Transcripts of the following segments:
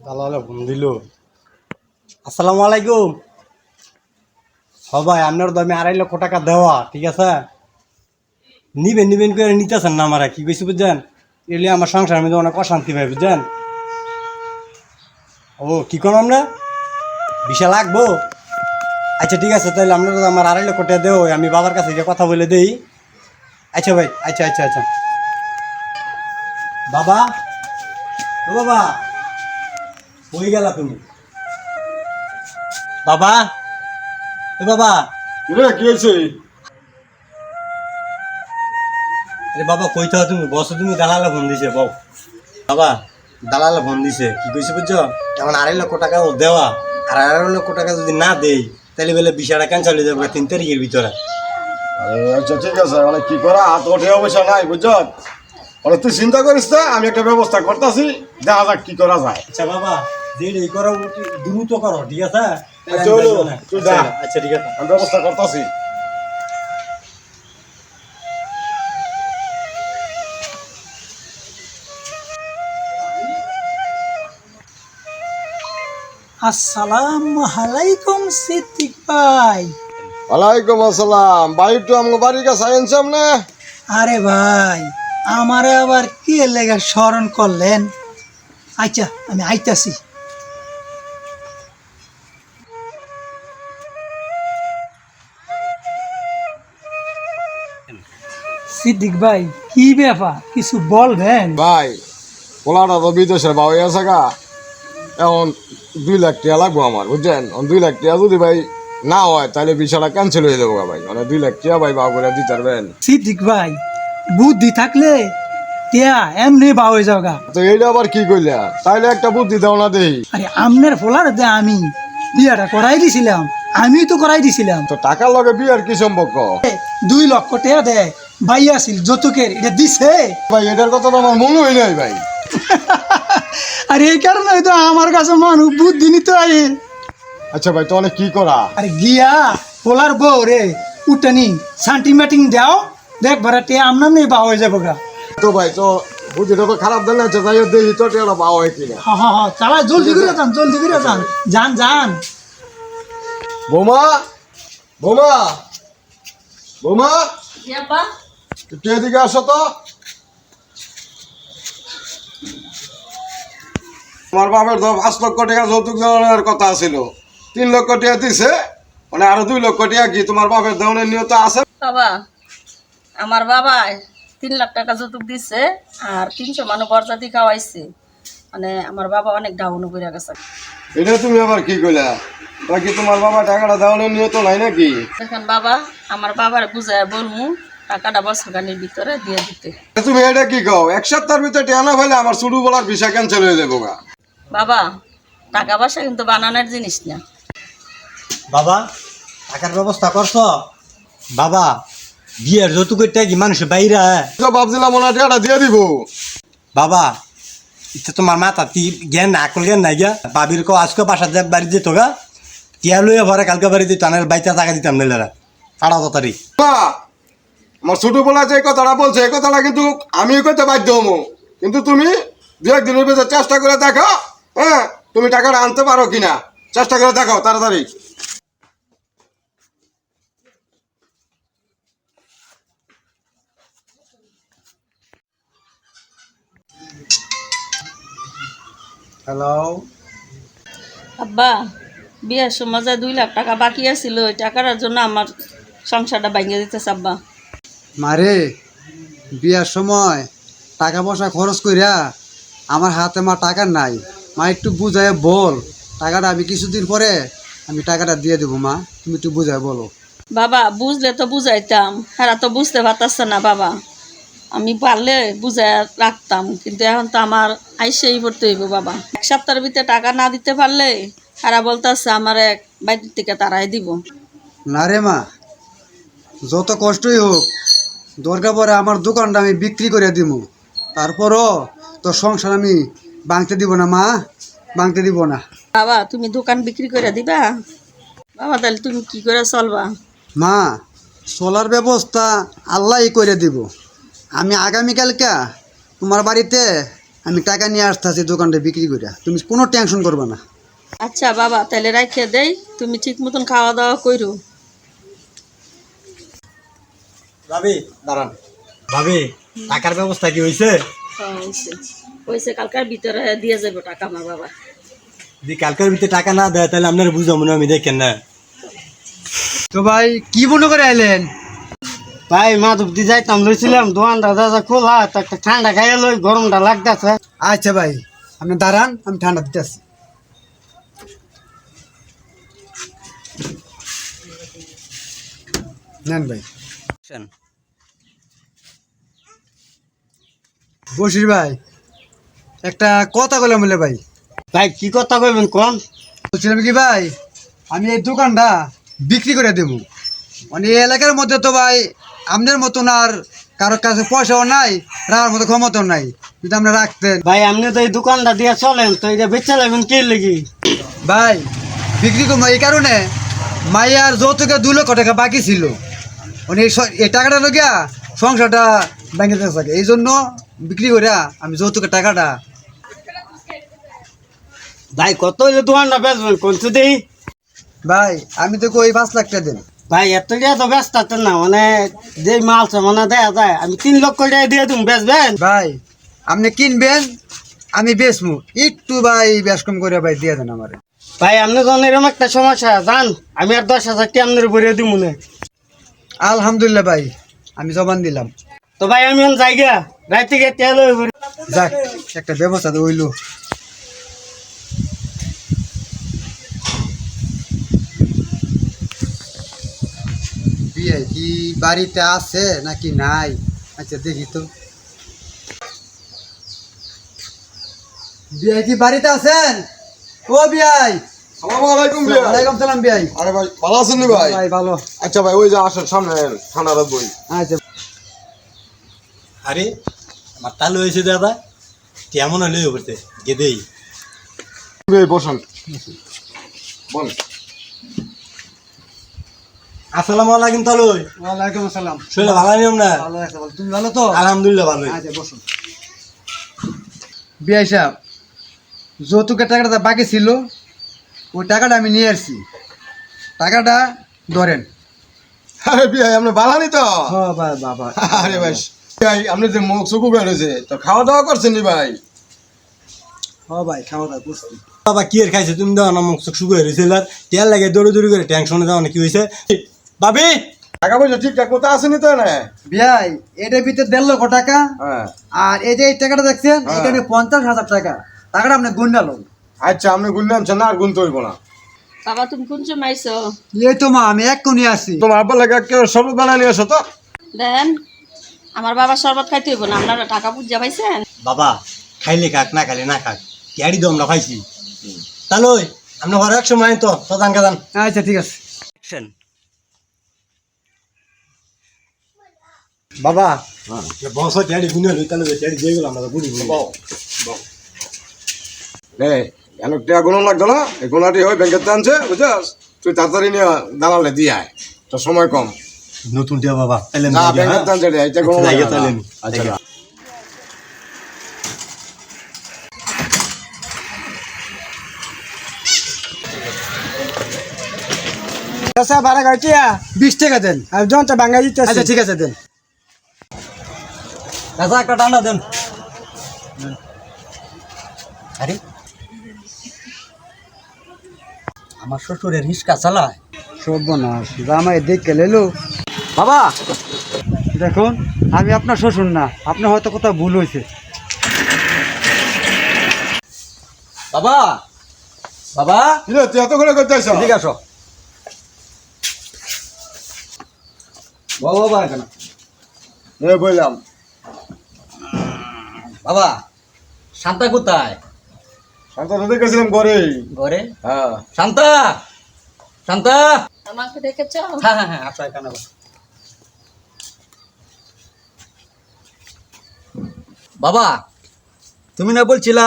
দালালে ফোন দিল। আসসালামু আলাইকুম। ভাই আপনার দামে 2.5 লক্ষ টাকা দেওয়া, ঠিক আছে? নিবেন নিবেন করে নিতেছেন না, আমারা কি কইছি বুঝছেন? এলে আমার সংসার মধ্যে অনেক অশান্তি ভাই, বুঝছেন? ও কি করো আমরা বিশাল লাগবো। আচ্ছা ঠিক আছে, তাহলে আপনার আমার 2.5 লক্ষ টাকা দেও, আমি বাবার কাছে গিয়ে কথা বলে দেই। আচ্ছা ভাই, আচ্ছা আচ্ছা আচ্ছা। বাবা, ও বাবা, কই গেলা তুমি? বাবা, এ বাবা। রে কি হয়েছে? আরে বাবা কই থাও তুমি? বসো তুমি, দালালে ফোন দিছে বউ। বাবা দালালে ফোন দিছে, কি কইছে বুঝছো? এখন 2.5 লক্ষ টাকা ও দেওয়া, আর 2.5 লক্ষ টাকা যদি না দেই তাহলে বলে বিষয়টা ক্যান্সেল হয়ে যাবে 3 তারিখের ভিতরে। আচ্ছা ঠিক আছে, মানে কি করা, হাত ওঠে অবশ্য নাই বুঝছ। মানে তুই চিন্তা করিস না, আমি একটা ব্যবস্থা করতেছি, দেখা যাক কি করা যায়। আচ্ছা বাবা, যে এই করো দ্রুত করো, ঠিক আছে? আচ্ছা হলো, তুই যা। আচ্ছা ঠিক আছে, আমি ব্যবস্থা করতেছি। আসসালামু আলাইকুম সিদ্দিক ভাই। ওয়ালাইকুম আসসালাম ভাই, একটু আমাকে বাড়ির কাছে আনছাম না। আরে ভাই, আমারে আবার কি লেগে স্মরণ করলেন? আচ্ছা আমি আইতাছি। সিদ্দিক ভাই, কি ব্যাপার, কিছু বলবেন? ভাই পোলাটা তো বিদেশের বাবু আছে গা, এখন 2 লাখ টাকা লাগবো আমার বুঝছেন। 2 লাখ টাকা যদি ভাই না হয় তাহলে বিষয়টা ক্যান্সেল হয়ে যাবো গা ভাই। মানে 2 লাখ টাকা ভাই বাবু করে দিতে পারবেন? সিদ্দিক ভাই, বুদ্ধি থাকলে টিয়া এমনি বা হয়ে যাওগা। তো এইটা আবার কি কইলা? তাইলে একটা বুদ্ধি দাও না দেই। আরে আমনের ফোলার দে আমি বিয়াটা করাই দিছিলাম, আমি তো করাই দিছিলাম। তো টাকার লগে বিয়ার কি সম্পর্ক? 2 লক্ষ টাকা দে ভাই আসিল যৌতুকের, এটা দিছে। ভাই এটার কথা তো আমার মনে হয় নাই ভাই। আর এই কারণে তো আমার কাছে মানুষ বুদ্ধি নিতে আয়ে। আচ্ছা ভাই, তো অনেক কি করা? আরে গিয়া পোলার বউ রে উঠানি সান্টিমেটিং দাও, দেখ ভাড়াতে আমনাম নেই বা হয়ে যাবো গা। তো ভাই তো বুদ্ধিটা তো খারাপ দেন না, যাই হোক দেখি তো টেলা বাও হয় কিনা। হ্যাঁ হ্যাঁ হ্যাঁ, চালা জলদি করে যান, জলদি করে যান, যান যান। বোমা, বোমা, বোমা, একটু এদিকে আসো তো। তোমার বাবার তো 5 লক্ষ টাকা যৌতুক দেওয়ার কথা ছিল, 3 লক্ষ টাকা দিছে, মানে আরো 2 লক্ষ টাকা কি তোমার বাবার দেওয়ার নিয়ত আছে? বাবা, আমার বাবা 3 লাখ টাকা যৌতুক দিচ্ছে আর 300 মানুষ বরযাত্রী খাওয়াইছে। মানে আমার বাবা অনেক ডাউন করে গেছে। এটা তুমি আবার কি কইলা? কি তোমার বাবা টাকাটা দেওয়ার নিয়ত নাই নাকি? দেখেন বাবা, আমার বাবার বুঝায় বলমু টাকাটা বছরখানির ভিতরে দিয়ে দিতে। তুমি এটা কি কও? 1 সপ্তাহের ভিতরে টাকা না পাইলে আমার শুরু বলার ভিসা ক্যান্সেল হয়ে যাবো গা। বাবা, টাকা পয়সা কিন্তু বানানোর জিনিস না। বাবা টাকার ব্যবস্থা করছো? বাবা বিয়ের যৌতুকের টাকা কি মানুষের বাইরে? তো ভাবছিলাম ওনার টাকাটা দিয়ে দিব। বাবা এটা তোমার মাথা জ্ঞান আকল জ্ঞান নাই গা। বাবির কো আজকে বাসার যা বাড়ি যেত গা, টিয়া লইয়া ভরে কালকে বাড়ি দিত, আনের বাইতে টাকা দিতাম নিলেরা 18 তারিখ। না, আমার ছোটবেলা যে কথাটা বলছে এই কথাটা কিন্তু আমিও করতে বাধ্য হবো, কিন্তু তুমি 2-1 দিনের ভিতরে চেষ্টা করে দেখো। হ্যাঁ, তুমি টাকাটা আনতে পারো কিনা চেষ্টা করে দেখো তাড়াতাড়ি। হ্যালো আব্বা, বিয়ের সময় যে 2 লাখ টাকা বাকি আছিল, ওই টাকার জন্য আমার সংসারটা ভাঙিয়ে দিতেছে আব্বা। মারে, বিয়ার সময় টাকা পয়সা খরচ কইরা আমার হাতে মা টাকা নাই। মা একটু বুঝায় বল, টাকাটা আমি কিছুদিন পরে আমি টাকাটা দিয়ে দেবো। মা তুমি একটু বুঝায় বলো। বাবা বুঝলে তো বুঝাইতাম, এরা তো বুঝতে পারতেছে না বাবা। আমি পারলে বুঝাই রাখতাম, কিন্তু এখন তো আমার আইসেই পড়তে হইব বাবা। 1 সপ্তাহের ভিতরে টাকা না দিতে পারলে এরা বলতেছে আমার এক বাইরের থেকে তারাই দিব। না রে মা, যত কষ্টই হোক দরকার পরে আমার দোকানটা আমি বিক্রি করে দিব, তারপরও তোর সংসার আমি ভাঙতে দিব না মা, ভাঙতে দিব না। বাবা তুমি দোকান বিক্রি করে দিবা? বাবা তাহলে তুমি কি করে চলবা? মা, চলার ব্যবস্থা আল্লাহই করে দিব। আমি আগামীকালকে তোমার বাড়িতে আমি টাকা নিয়ে আসতেছি দোকানটা বিক্রি করে, তুমি কোনো টেনশন করবে না। আচ্ছা বাবা, তাহলে রাখে দেই, তুমি ঠিক মতন খাওয়া দাওয়া করো। ভাবি দাঁড়ান। ভাবি টাকার ব্যবস্থা কি হয়েছে? হয়েছে, কালকার ভিতরে দিয়ে যাবো টাকা আমার বাবা। যদি কালকের ভিতরে টাকা না দেয় তাহলে আপনার বুঝাবো না, আমি দেখেন না। তো ভাই কি মনে করে আইলেন? ভাই মাধব দি যাইতাম লইছিলাম, দোকানটা দাদা খোলা, তো একটা ঠান্ডা খাইয়া লই, গরমটা লাগতেছে। আচ্ছা ভাই আপনি দাঁড়ান, আমি ঠান্ডা দিতে আসি। নেন ভাই। বসির ভাই একটা কথা বললাম বলে ভাই। ভাই কি কথা কইবেন কোন? বলছিলাম কি ভাই, আমি এই দোকানটা বিক্রি করে দেব। মানে এই এলাকার মধ্যে তো ভাই আমাদের মতন আর কারোর কাছে পয়সাও নাই, রাখার মতো ক্ষমতাও নাই, যদি আমরা রাখতেন। ভাই আপনি তো এই দোকানটা দিয়ে চলেন, তো এটা বেচা লাগবেন কি লেগে? ভাই বিক্রি করবো এই কারণে, মাইয়ার যৌতুকে 2 লক্ষ টাকা বাকি ছিল, মানে এই টাকাটা লগিয়া সংসারটা ব্যাংকে থাকে, এই জন্য বিক্রি করে আমি যৌতুকের টাকাটা। ভাই কত হইলে দোকানটা বেচবেন কোন তো দেই? ভাই আমি তো কই 5 লাখ টাকা দেন। ভাই এত টাকা তো ব্যস্ত আছেন না, মানে যে মাল মানে দেয়া যায়, আমি 3 লক্ষ টাকা দিয়ে তুমি বেচবেন? ভাই আপনি কিনবেন আমি বেচমু, একটু ভাই বেশ কম করে ভাই দিয়ে দেন আমারে। ভাই আপনি যখন এরকম একটা সমস্যা জান, আমি আর 10,000 টাকা আপনার ভরে দিব না। আলহামদুলিল্লাহ ভাই আমি জবান দিলাম। তো ভাই আমি এখন যাই গিয়া, রাইতে গিয়ে তেল হইব। যাক একটা ব্যবস্থা তো হইলো। বিয়ে কি বাড়িতে আছে নাকি নাই? আচ্ছা দেখি তো। বিয়ে কি বাড়িতে আছেন? ও বিয়াই। আসসালামু আলাইকুম ভাই। ওয়ালাইকুম সালাম বিয়াই। আরে ভাই ভালো আছেন নি ভাই? ভাই ভালো। আচ্ছা ভাই ওই যে আসেন সামনে ঠান্ডা রাখবই। আচ্ছা আরে আমার তালু হয়েছে দাদা, কেমন হলে করতে গেদেই। বসেন বল। আসসালামু আলাইকুম তালু। ওয়ালাইকুম আসসালাম। শোনো ভালো নিয়ম না? ভালো আছে, ভালো। তুমি ভালো তো? আলহামদুলিল্লাহ ভালোই। আচ্ছা বসুন। বিয়াই সাহেব, যৌতুকের টাকাটা বাকি ছিল, ওই টাকাটা আমি নিয়ে আসছি, টাকাটা ধরেন। আরে ভাই আপনি বালানি তো? হ্যাঁ ভাই বাবা। আরে ভাই ভাই আপনি যে মুখ চুকু বেরোছে তো খাওয়া দাওয়া করছেন নি ভাই? হ্যাঁ ভাই খাওয়া দাওয়া করছি। বাবা কি আর খাইছে তুমি? দাও না, মুখ চোখ শুকিয়ে রয়েছে, তেল লাগে দৌড়ে দৌড়ি করে টেনশনে দাও না। কি হয়েছে ভাবি? টাকা পয়সা ঠিকঠাক মতো আসেনি তো না? বিয়াই এটার ভিতরে 1.5 লক্ষ টাকা, হ্যাঁ আর এই যে এই টাকাটা দেখছেন এখানে 50,000 টাকা, টাকাটা আপনি গুন্ডালো। আচ্ছা আপনি গুনলে আনছেন না, আর গুনতে হইব না। বাবা তুমি কোন সময় আইছো? এই তো মা আমি এক কোণে আছি। তোমার আব্বা লাগে কেউ শরবত বানায় নিয়ে আসো তো। দেন, আমার বাবা শরবত খাইতে হইব না, আপনারা টাকা বুঝা পাইছেন? বাবা খাইলে খাক, না খাইলে না খাক, ক্যারি দম না খাইছি। তাহলে আপনি ঘরে এক সময় তো সদান কাদান। আচ্ছা ঠিক আছে। বাবা বংশ ক্যারি গুনে লই, তাহলে ক্যারি দিয়ে গেলাম আমরা বুড়ি বুড়ি। এন টাকা গুণ লাগতো না, এই গুণাটি হয় ব্যাংকের আনছে বুঝছস, তুই তাড়াতাড়ি নিয়ে দালালে দিয়ে আয়, তো সময় কম। নতুন টিয়া বাবা তাহলে না ব্যাংকের আনছে রে, এটা গুণ লাগে না। আচ্ছা ভাড়া গাইছিয়া 20 টাকা দেন। আর জনটা ভাঙা দিতে। আচ্ছা ঠিক আছে দেন। আচ্ছা একটা টান্ডা দেন। আরে আমার শ্বশুরের রিস্কা চালায়। সর্বনাশ, জামাই দেখে লেলো। বাবা দেখুন আমি আপনার শ্বশুর না, আপনার হয়তো কোথাও ভুল হয়েছে। বাবা বাবা কিরে তুই এত করে করতে আসছ? ঠিক আছো বাবা এখানে। বললাম বাবা শান্তা কোথায়? শান্ত তোদের গেছিলাম ঘরে। ঘরে? হ্যাঁ শান্তা, শান্তা। আমাকে ডেকেছ? হ্যাঁ হ্যাঁ হ্যাঁ আসো এখানে। বাবা তুমি না বলছিলা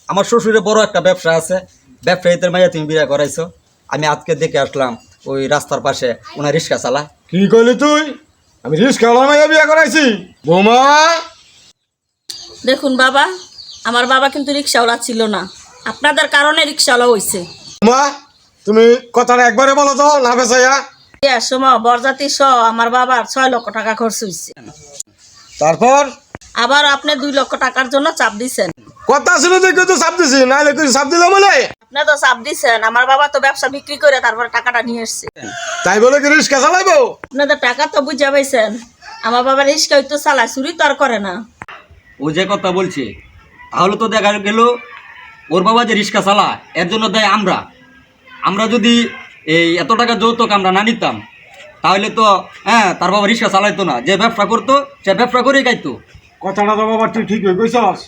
আমার শ্বশুরের বড় একটা ব্যবসা আছে, ব্যবসায়ীদের মাইয়া তুমি বিয়ে করাইছো। আমি আজকে দেখে আসলাম ওই রাস্তার পাশে ওনার রিক্সা চালা। কি কইলি তুই? আমি রিস্ক খেলা মাইয়া বিয়া করাইছি? বৌমা দেখুন বাবা, আমার বাবা কিন্তু রিক্সাওয়ালা ছিল না, আপনাদের কারণে রিক্সাওয়ালা হয়েছে। মা তুমি কথাটা একবারে বলো তো না বেসাইয়া। বিয়ার সময় বরযাত্রী সহ আমার বাবার 6 লক্ষ টাকা খরচ হয়েছে। তারপর আবার আপনি 2 লক্ষ টাকার জন্য চাপ দিছেন। কথা ছিল যে কিছু চাপ দিছি নাহলে কিছু চাপ দিলাম বলে আপনি তো চাপ দিছেন, আমার বাবা তো ব্যবসা বিক্রি করে তারপরে টাকাটা নিয়ে এসছে। তাই বলে কি রিস্কা চালাইবো? আপনাদের টাকা তো বুঝা পাইছেন, আমার বাবা রিক্সা হয়তো চালায়, চুরি তো আর করে না। ও যে কথা বলছে তাহলে তো দেখা গেল ওর বাবা যে রিক্সা চালা এর জন্য দেয় আমরা যদি এই এত টাকা যৌতুক আমরা না নিতাম তাহলে তো তার বাবা রিক্সা চালাইতো না, যে ব্যবসা করতো সে ব্যবসা করেই খাইতো। কথাটা তো বাবা তুই ঠিক হয়ে কইছস,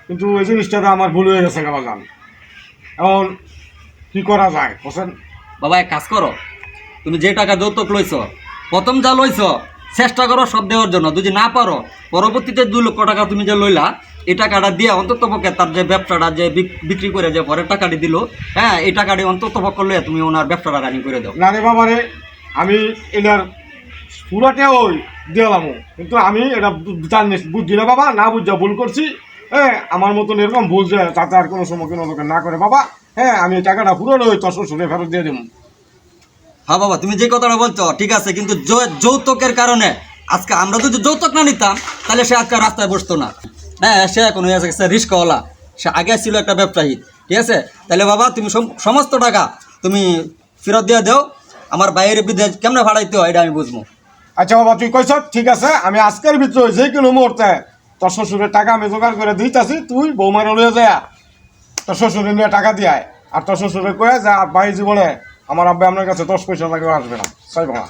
কিন্তু এই জিনিসটা তো আমার ভুল হয়ে গেছে বাবাজান। এখন কি করা যায় বসেন? বাবা এক কাজ করো, তুমি যে টাকা যৌতুক লইছ প্রথম যা লইছ চেষ্টা করো সব দেওয়ার জন্য, যদি না পারো পরবর্তীতে 2 লক্ষ টাকা তুমি যে লইলা এই টাকাটা দিয়ে অন্তত পক্ষে তার যে ব্যবসাটা যে বিক্রি করে যে পরের টাকাটি দিল এই টাকাটি অন্তত পক্ষে লইয়া তুমি ওনার ব্যবসাটা রানিং করে দাও। না রে বাবা রে, আমি এটার পুরাটা ওই দিলাম, কিন্তু আমি এটা বুঝছি না বাবা, না বুঝা ভুল করছি। আমার মতন এরকম ভুল যে তাতে আর কোনো সম্মুখীন লোকে না করে বাবা। আমি এই টাকাটা পুরো ওই তোর শ্বশুরে ফেরত দিয়ে দেবো। হ্যাঁ বাবা, তুমি যে কথাটা বলছো ঠিক আছে, কিন্তু যৌতুকের কারণে আজকে আমরা যদি যৌতুক না নিতাম তাহলে সে আজকে রাস্তায় বসতো না। সে এখন হয়ে গেছে রিস্কওয়ালা, সে আগে ছিল একটা ব্যবসায়ী, ঠিক আছে? তাহলে বাবা তুমি সমস্ত টাকা তুমি ফেরত দিয়ে দাও, আমার বাইরে বিদেশ কেমনে ভাড়াইতে হয় এটা আমি বুঝবো। আচ্ছা বাবা তুই কইছ ঠিক আছে, আমি আজকের ভিতরে যে কোনো মুহূর্তে তোর শ্বশুরের টাকা আমি জোগাড় করে দিতেছি, তুই বৌমার লয়ে যায় তোর শ্বশুরে নিয়ে টাকা দিয়ে আর তোর শ্বশুরে কয়ে যা ভাই জীবনে আমার আব্বা আপনার কাছে 10 পয়সা লাগে আসবে না, তাই বাবা।